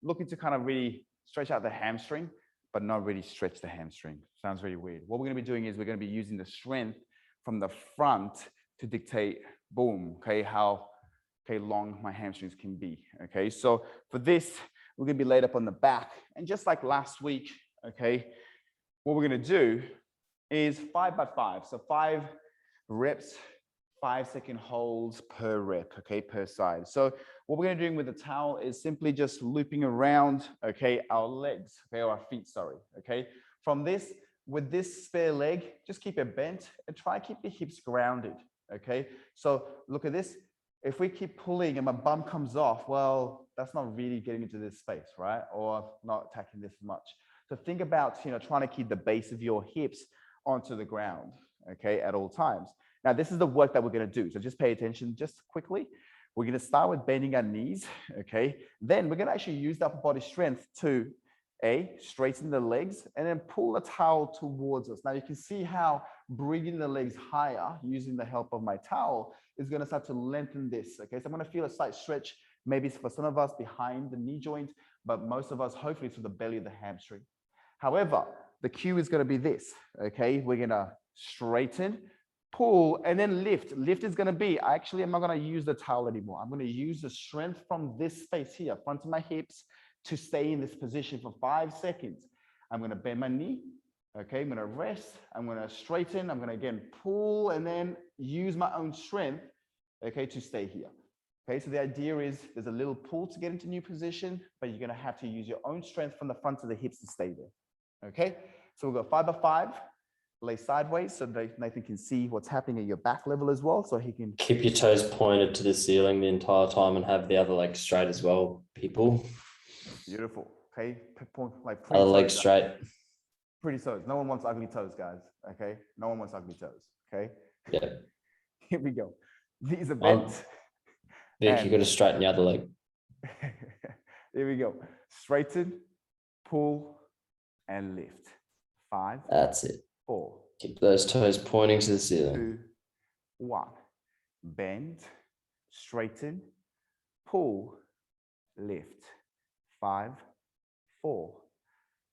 looking to kind of really stretch out the hamstring, but not really stretch the hamstring. Sounds really weird. What we're going to be doing is we're going to be using the strength from the front to dictate, boom, okay, how long my hamstrings can be. Okay, so for this, we're going to be laid up on the back. And just like last week, okay, what we're going to do is 5 by 5. So 5 reps, 5-second holds per rep, okay, per side. So what we're going to be doing with the towel is simply just looping around, okay, our legs, okay, or our feet, sorry, okay. From this, with this spare leg, just keep it bent and try to keep the hips grounded, okay. So look at this. If we keep pulling and my bum comes off, well, that's not really getting into this space, right? Or not attacking this much. So think about, trying to keep the base of your hips onto the ground, okay, at all times. Now, this is the work that we're going to do. So just pay attention just quickly. We're going to start with bending our knees, okay? Then we're going to actually use the upper body strength to, straighten the legs and then pull the towel towards us. Now, you can see how bringing the legs higher using the help of my towel is going to start to lengthen this, okay? So I'm going to feel a slight stretch, maybe for some of us behind the knee joint, but most of us, hopefully, to the belly of the hamstring. However, the cue is going to be this, okay? We're going to straighten, pull, and then lift. Lift is going to be, actually, I'm not going to use the towel anymore. I'm going to use the strength from this space here, front of my hips, to stay in this position for 5 seconds. I'm going to bend my knee, Okay, I'm gonna rest, I'm gonna straighten, I'm gonna again pull and then use my own strength, okay, to stay here. Okay, so the idea is there's a little pull to get into new position, but you're gonna have to use your own strength from the front of the hips to stay there. Okay, so we'll go 5 by 5, lay sideways so Nathan can see what's happening at your back level as well, so he can Keep your toes pointed to the ceiling the entire time and have the other leg straight as well, people. beautiful. Okay, like Other leg toes. straight. Pretty toes. No one wants ugly toes, guys. Okay, no one wants ugly toes. Okay, Yeah. here we go. These are bent. Vic, you got to straighten the other leg. Here we go. Straighten, pull, and lift. 5. That's it. 4. Keep those toes pointing to the ceiling. 2, 1. Bend, straighten, pull, lift. 5, 4,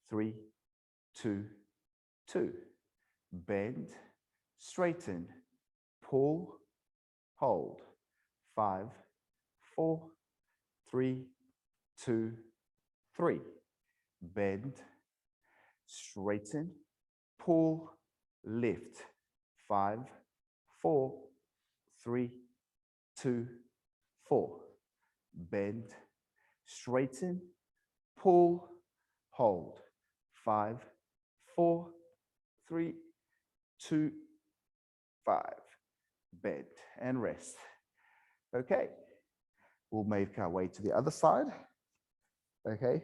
3, 2, 2. Bend, straighten, pull, hold. 5, 4, 3, 2, 3. Bend, straighten, pull, lift. 5, 4, 3, 2, 4. Bend, straighten, pull, hold. 5, 4, 3, 2, 5. Bend and rest. Okay, we'll make our way to the other side. Okay,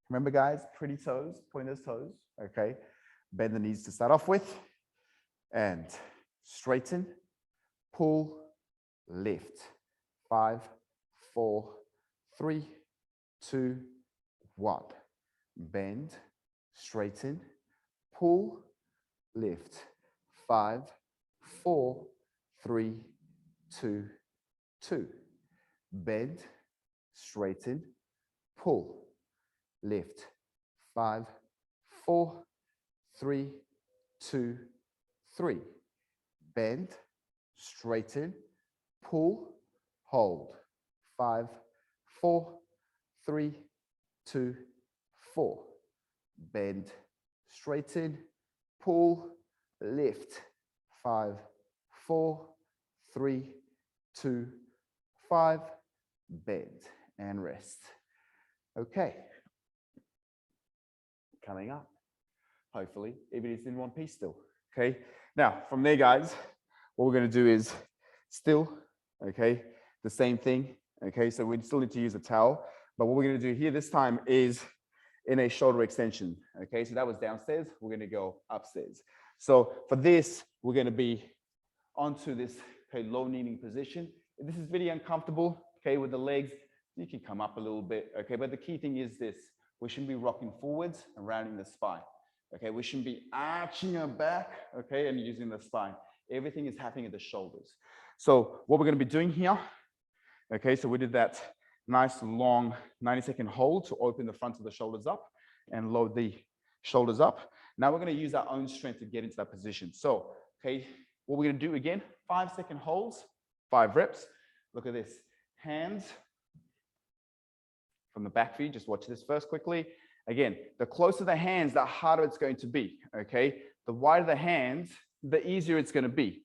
remember guys, pretty toes, point those toes. Okay, bend the knees to start off with and straighten, pull, lift. 5, 4, 3, 2, 1. Bend, straighten, pull, lift. 5, 4, 3, 2, 2. Bend, straighten, pull, lift. 5, 4, 3, 2, 3. Bend, straighten, pull, hold. 5, 4, 3, 2, 4. Bend, straighten, pull, lift. 5, 4, 3, 2, 5. Bend and rest. Okay. Coming up, hopefully, even if it's in one piece still. Okay. Now, from there, guys, what we're going to do is still, okay, the same thing. Okay, so we still need to use a towel, but what we're going to do here this time is in a shoulder extension. Okay, so that was downstairs. We're going to go upstairs. So for this, we're going to be onto this low kneeling position. If this is really uncomfortable, okay, with the legs, you can come up a little bit. Okay, but the key thing is this: we shouldn't be rocking forwards and rounding the spine. Okay, we shouldn't be arching our back. Okay, and using the spine. Everything is happening at the shoulders. So what we're going to be doing here. Okay, so we did that nice long 90-second hold to open the front of the shoulders up and load the shoulders up. Now we're going to use our own strength to get into that position. So, okay, what we're going to do again, 5-second holds, 5 reps. Look at this. Hands from the back view. Just watch this first quickly. Again, the closer the hands, the harder it's going to be. Okay, the wider the hands, the easier it's going to be.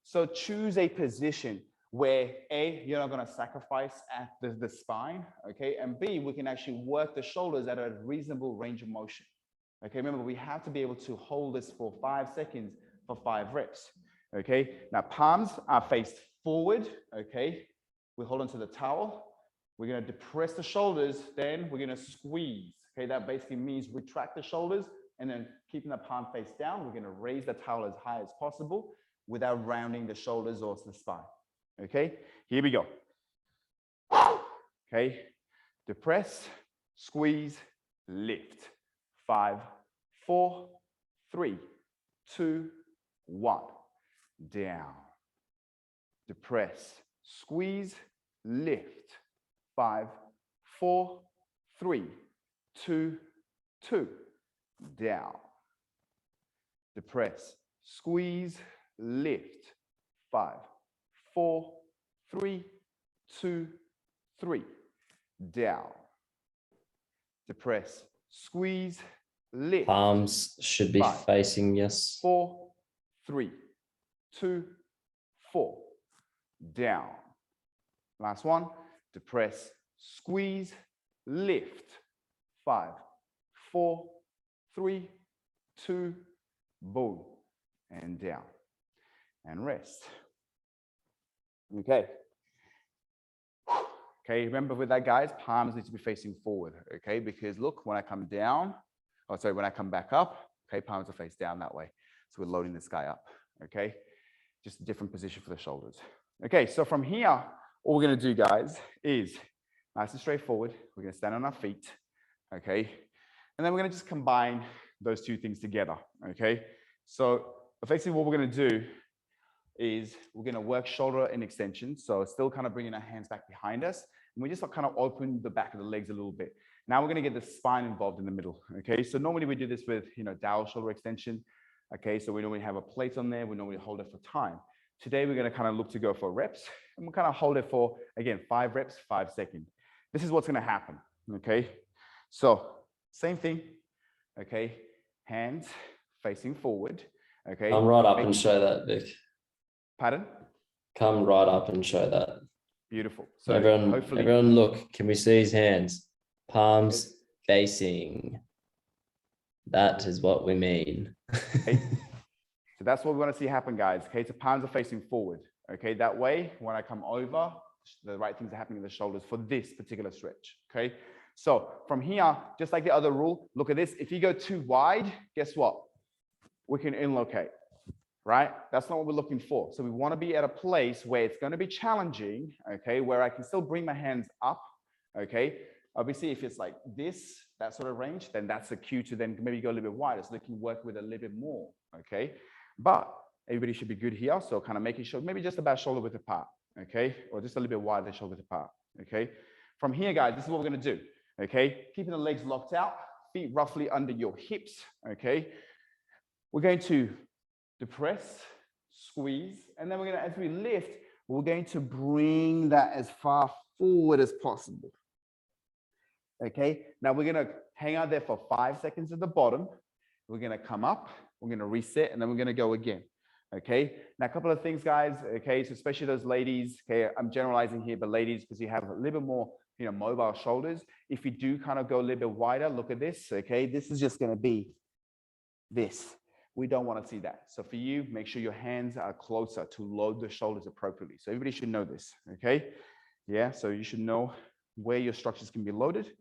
So choose a position where A, you're not going to sacrifice at the spine, okay, and B, we can actually work the shoulders at a reasonable range of motion. Okay, remember, we have to be able to hold this for 5 seconds for 5 reps. Okay, now palms are faced forward. Okay, we hold onto the towel. We're going to depress the shoulders, then we're going to squeeze. Okay, that basically means retract the shoulders and then keeping the palm face down. We're going to raise the towel as high as possible without rounding the shoulders or the spine. Okay, here we go. Okay, depress, squeeze, lift. 5, 4, 3, 2, 1. Down. Depress, squeeze, lift. 5, 4, 3, 2, 2. Down. Depress, squeeze, lift. 5, 4, 3, 2, 3. Down. Depress, squeeze, lift. Palms should be 5, facing, yes. 4, 3, 2, 4. Down. Last one. Depress, squeeze, lift. 5, 4, 3, 2, boom, and down. And rest. Okay. Okay, remember with that, guys, palms need to be facing forward, okay? Because look, when I come down, when I come back up, okay, palms are face down that way. So we're loading this guy up, okay? Just a different position for the shoulders. Okay, so from here, all we're gonna do, guys, is nice and straightforward. We're gonna stand on our feet, okay? And then we're gonna just combine those two things together, okay? So effectively what we're gonna do is we're gonna work shoulder and extension. So still kind of bringing our hands back behind us. And we just kind of open the back of the legs a little bit. Now we're gonna get the spine involved in the middle, okay? So normally we do this with, dowel shoulder extension, okay? So we normally have a plate on there. We normally hold it for time. Today, we're gonna kind of look to go for reps, and we'll kind of hold it for, again, 5 reps, 5 seconds. This is what's gonna happen, okay? So same thing, okay? Hands facing forward, okay? Come right up and show that, Vic. Pardon? Come right up and show that. Beautiful. So everyone look, can we see his hands? Palms facing. That is what we mean. Okay. So that's what we want to see happen, guys. Okay, so palms are facing forward. Okay, that way, when I come over, the right things are happening in the shoulders for this particular stretch. Okay, so from here, just like the other rule, look at this. If you go too wide, guess what? We can inlocate, right? That's not what we're looking for. So we want to be at a place where it's going to be challenging, okay, where I can still bring my hands up, okay? Obviously, if it's like this, that sort of range, then that's a cue to then maybe go a little bit wider so they can work with a little bit more, okay? But everybody should be good here. So kind of making sure, maybe just about shoulder width apart, okay? Or just a little bit wider shoulder width apart, okay? From here, guys, this is what we're going to do, okay? Keeping the legs locked out, feet roughly under your hips, okay? We're going to depress, squeeze, and then we're going to, as we lift, we're going to bring that as far forward as possible. Okay, now we're going to hang out there for 5 seconds at the bottom. We're going to come up, we're going to reset, and then we're going to go again. Okay, now a couple of things, guys. Okay, so especially those ladies, okay, I'm generalizing here, but ladies, because you have a little bit more, mobile shoulders. If you do kind of go a little bit wider, look at this. Okay, this is just going to be this. We don't want to see that. So for you, make sure your hands are closer to load the shoulders appropriately. So everybody should know this. Okay, yeah, so you should know where your structures can be loaded.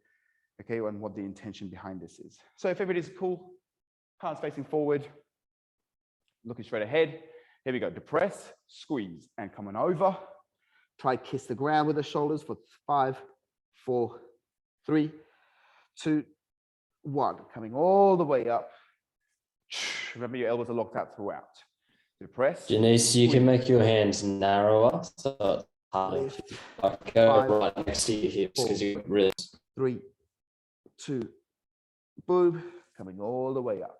Okay, and what the intention behind this is. So if everybody's cool, palms facing forward, looking straight ahead. Here we go. Depress, squeeze, and coming over. Try kiss the ground with the shoulders for 5, 4, 3, 2, 1. Coming all the way up. Remember, your elbows are locked out throughout. Depress. Janice, you can make your hands narrower, so it's harder to go right next to your hips because you really. 3, 2, boom, coming all the way up.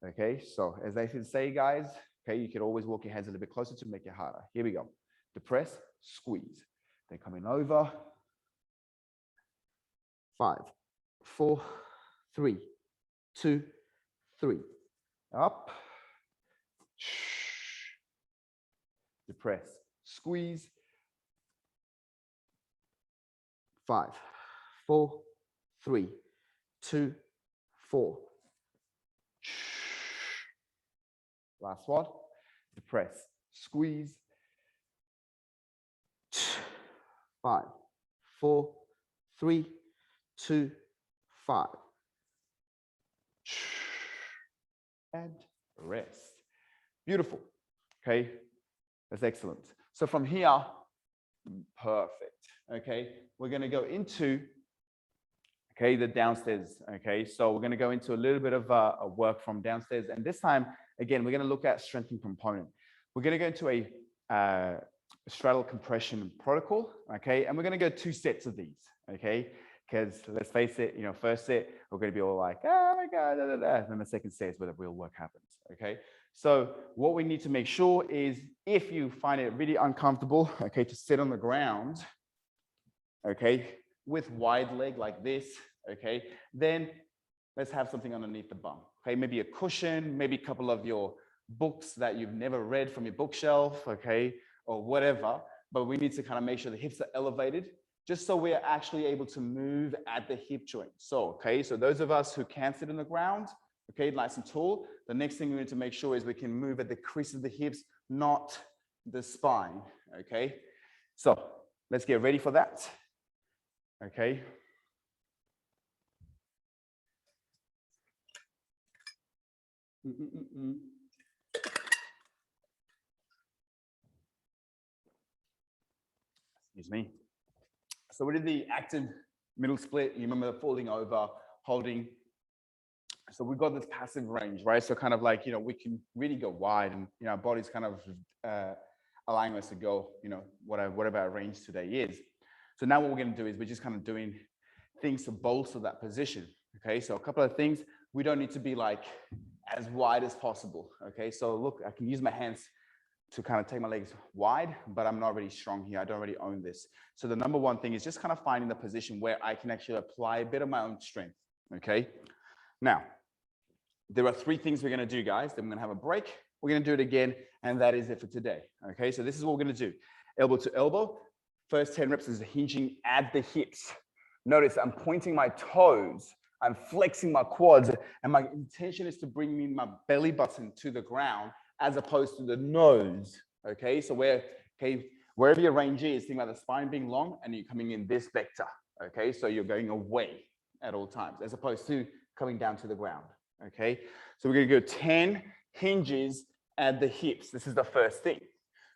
Okay, so as I can say, guys, okay, you can always walk your hands a little bit closer to make it harder. Here we go. Depress, squeeze. Then coming over. 5, 4, 3, 2, 3. Up. Depress, squeeze. 5, 4, 3, 2, 4. Last one. Depress, squeeze. 5, 4, 3, 2, 5. And rest. Beautiful. Okay, that's excellent. So from here, perfect. Okay, we're going to go into the downstairs. Okay, so we're going to go into a little bit of a work from downstairs, and this time again we're going to look at strengthening component. We're going to go into a straddle compression protocol. Okay, and we're going to go 2 sets of these. Okay, because let's face it, first set we're going to be all like, oh my god, da, da, da. And then the second set is where the real work happens. Okay, so what we need to make sure is if you find it really uncomfortable, okay, to sit on the ground, okay, with wide leg like this, okay, then let's have something underneath the bum. Okay, maybe a cushion, maybe a couple of your books that you've never read from your bookshelf, okay, or whatever. But we need to kind of make sure the hips are elevated, just so we're actually able to move at the hip joint. So, okay, so those of us who can't sit on the ground, okay, nice and tall, the next thing we need to make sure is we can move at the crease of the hips, not the spine, okay? So let's get ready for that, okay? Excuse me. So we did the active middle split. You remember folding over, holding. So we've got this passive range, right? So kind of like, you know, we can really go wide and, you know, our body's kind of allowing us to go, you know, whatever our range today is. So now what we're going to do is we're just kind of doing things to bolster that position. Okay, so a couple of things. We don't need to be like as wide as possible. Okay, so look, I can use my hands to kind of take my legs wide, but I'm not really strong here. I don't really own this. So the number one thing is just kind of finding the position where I can actually apply a bit of my own strength. Okay, now there are three things we're going to do, guys. Then we're going to have a break. We're going to do it again, and that is it for today. Okay, so this is what we're going to do. Elbow to elbow. First 10 reps is hinging at the hips. Notice I'm pointing my toes. I'm flexing my quads, and my intention is to bring me my belly button to the ground as opposed to the nose. Okay, so wherever your range is, think about the spine being long and you're coming in this vector. Okay, so you're going away at all times as opposed to coming down to the ground. Okay, so we're going to go 10 hinges at the hips. This is the first thing.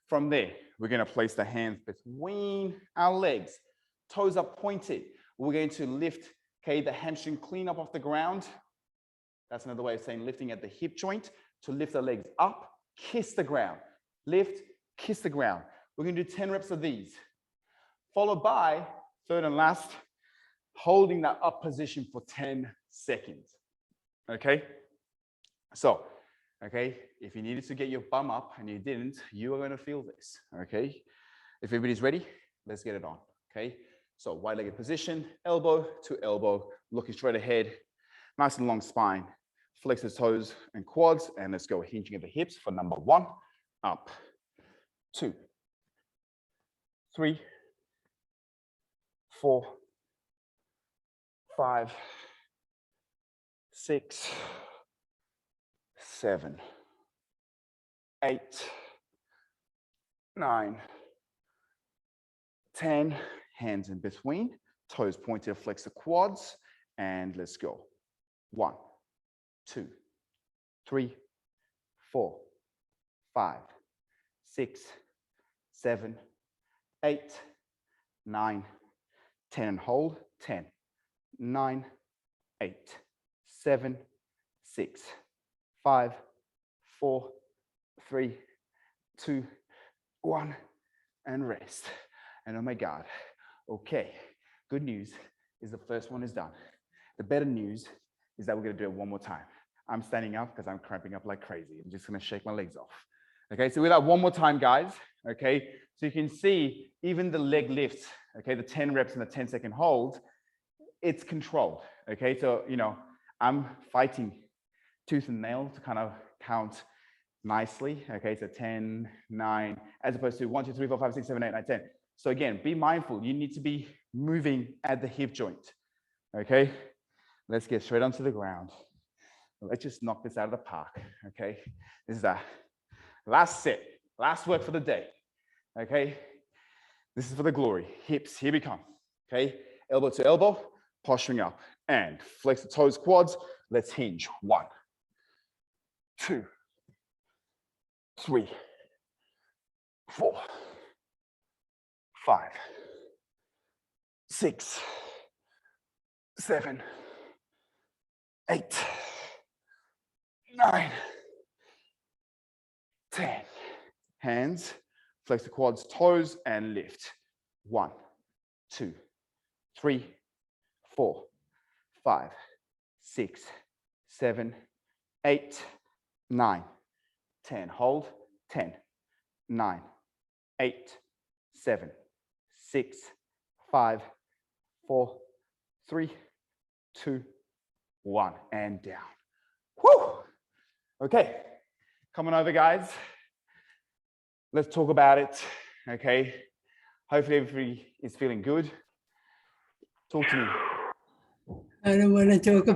From there, we're going to place the hands between our legs, toes are pointed. We're going to lift, okay, the hamstring clean up off the ground. That's another way of saying lifting at the hip joint. To lift the legs up, kiss the ground. Lift, kiss the ground. We're going to do 10 reps of these. Followed by, third and last, holding that up position for 10 seconds. Okay? So, okay, if you needed to get your bum up and you didn't, you are going to feel this. Okay? If everybody's ready, let's get it on. Okay? So, wide-legged position, elbow to elbow, looking straight ahead, nice and long spine. Flex the toes and quads, and let's go hinging at the hips for number 1. Up, 2, 3, 4, 5, 6, 7, 8, 9, 10. Hands in between, toes pointed, flex the quads, and let's go. 1, 2, 3, 4, 5, 6, 7, 8, 9, 10, and hold. 10, 9, 8, 7, 6, 5, 4, 3, 2, 1, and rest. And oh my God. Okay, good news is the first one is done. The better news is that we're going to do it one more time. I'm standing up because I'm cramping up like crazy. I'm just going to shake my legs off. Okay, so we're that one more time, guys. Okay, so you can see even the leg lifts, okay, the 10 reps and the 10-second hold, it's controlled. Okay, so, you know, I'm fighting tooth and nail to kind of count nicely. Okay, so 10, 9, as opposed to 1, 2, 3, 4, 5, 6, 7, 8, 9, 10. So again, be mindful. You need to be moving at the hip joint. Okay, let's get straight onto the ground. Let's just knock this out of the park. Okay, this is the last set, last work for the day. Okay, this is for the glory. Hips, here we come. Okay, elbow to elbow, posturing up, and flex the toes, quads. Let's hinge. 1, 2, 3, 4, 5, 6, 7, 8, 9, 10. Hands, flex the quads, toes, and lift. 1, 2, 3, 4, 5, 6, 7, 8, 9, 10. Hold. 10, 9, 8, 7, 6, 5, 4, 3, 2, 1, and down. Whew. Okay, come on over, guys. Let's talk about it, okay? Hopefully everybody is feeling good. Talk to me. I don't want to talk about